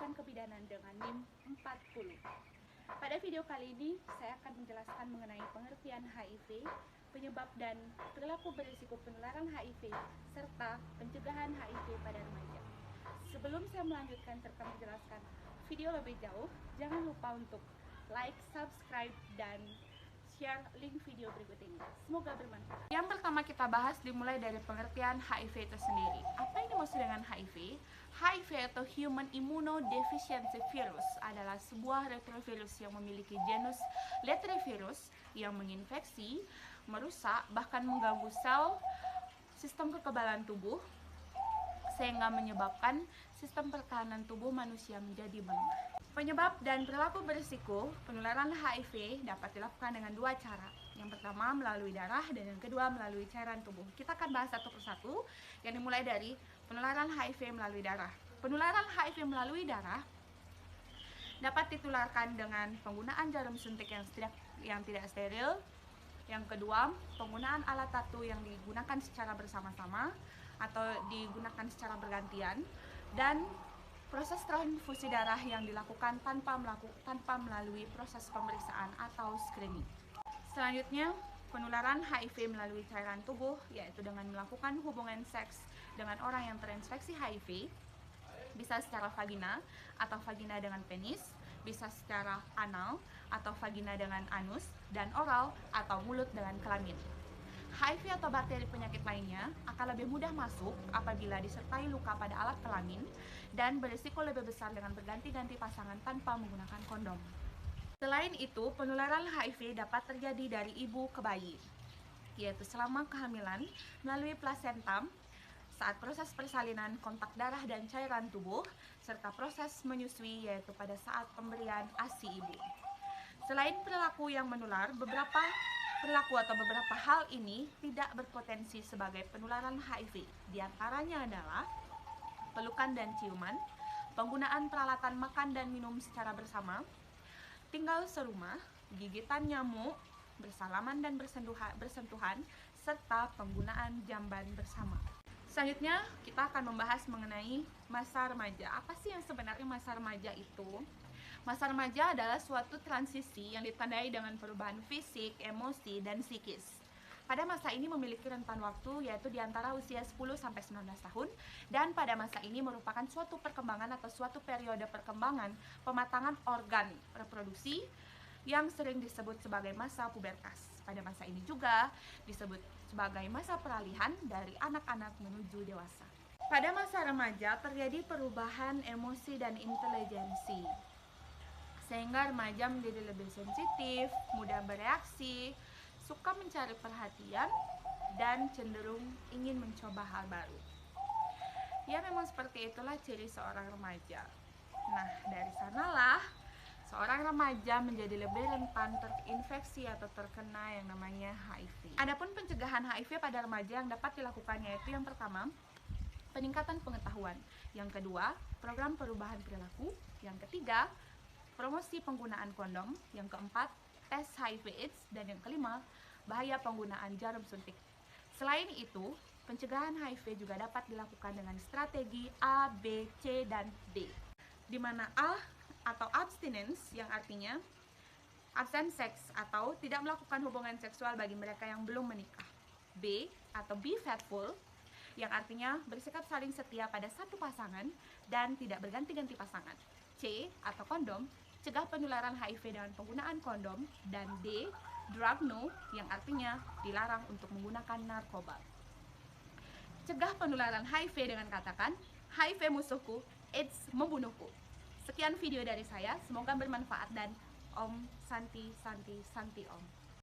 Tindakan Kebidanan dengan NIM 40. Pada video kali ini, saya akan menjelaskan mengenai pengertian HIV, penyebab dan perilaku berisiko penularan HIV, serta pencegahan HIV pada remaja. Sebelum saya melanjutkan serta menjelaskan video lebih jauh, jangan lupa untuk like, subscribe, dan share link video berikut ini. Semoga bermanfaat. Yang pertama kita bahas dimulai dari pengertian HIV itu sendiri. Apa yang dimaksud dengan HIV? HIV atau Human Immunodeficiency Virus adalah sebuah retrovirus yang memiliki genus Retrovirus yang menginfeksi, merusak, bahkan mengganggu sel sistem kekebalan tubuh sehingga menyebabkan sistem pertahanan tubuh manusia menjadi melemah. Penyebab dan perilaku berisiko penularan HIV dapat dilakukan dengan dua cara. Yang pertama melalui darah dan yang kedua melalui cairan tubuh. Kita akan bahas satu persatu, yang dimulai dari penularan HIV melalui darah. Penularan HIV melalui darah dapat ditularkan dengan penggunaan jarum suntik yang tidak steril. Yang kedua, penggunaan alat tattoo yang digunakan secara bersama-sama atau digunakan secara bergantian, dan proses transfusi darah yang dilakukan tanpa melalui proses pemeriksaan atau screening. Selanjutnya, penularan HIV melalui cairan tubuh, yaitu dengan melakukan hubungan seks dengan orang yang terinfeksi HIV, bisa secara vagina atau vagina dengan penis, bisa secara anal atau vagina dengan anus, dan oral atau mulut dengan kelamin. HIV atau bakteri penyakit lainnya akan lebih mudah masuk apabila disertai luka pada alat kelamin dan berisiko lebih besar dengan berganti-ganti pasangan tanpa menggunakan kondom. Selain itu, penularan HIV dapat terjadi dari ibu ke bayi, yaitu selama kehamilan melalui plasenta, saat proses persalinan kontak darah dan cairan tubuh, serta proses menyusui, yaitu pada saat pemberian ASI ibu. Selain perilaku yang menular, beberapa hal ini tidak berpotensi sebagai penularan HIV. Di antaranya adalah pelukan dan ciuman, penggunaan peralatan makan dan minum secara bersama, tinggal serumah, gigitan nyamuk, bersalaman dan bersentuhan, serta penggunaan jamban bersama. Selanjutnya, kita akan membahas mengenai masa remaja. Apa sih yang sebenarnya masa remaja itu? Masa remaja adalah suatu transisi yang ditandai dengan perubahan fisik, emosi, dan psikis. Pada masa ini memiliki rentan waktu yaitu di antara usia 10-19 tahun, dan pada masa ini merupakan suatu perkembangan atau suatu periode perkembangan pematangan organ reproduksi yang sering disebut sebagai masa pubertas. Pada masa ini juga disebut sebagai masa peralihan dari anak-anak menuju dewasa. Pada masa remaja terjadi perubahan emosi dan intelijensi, sehingga remaja menjadi lebih sensitif, mudah bereaksi, suka mencari perhatian, dan cenderung ingin mencoba hal baru. Ya, memang seperti itulah ciri seorang remaja. Nah, dari sanalah seorang remaja menjadi lebih rentan terinfeksi atau terkena yang namanya HIV. Adapun pencegahan HIV pada remaja yang dapat dilakukan yaitu yang pertama, peningkatan pengetahuan. Yang kedua, program perubahan perilaku. Yang ketiga, promosi penggunaan kondom. Yang keempat, tes HIV/AIDS. Dan yang kelima, bahaya penggunaan jarum suntik. Selain itu, pencegahan HIV juga dapat dilakukan dengan strategi A, B, C, dan D. Di mana A atau abstinence yang artinya absen seks atau tidak melakukan hubungan seksual bagi mereka yang belum menikah. B atau be faithful yang artinya bersikap saling setia pada satu pasangan dan tidak berganti-ganti pasangan. C atau kondom, cegah penularan HIV dengan penggunaan kondom. Dan D, drug no, yang artinya dilarang untuk menggunakan narkoba. Cegah penularan HIV dengan katakan, HIV musuhku, AIDS membunuhku. Sekian video dari saya, semoga bermanfaat dan Om Santi Santi Santi Om.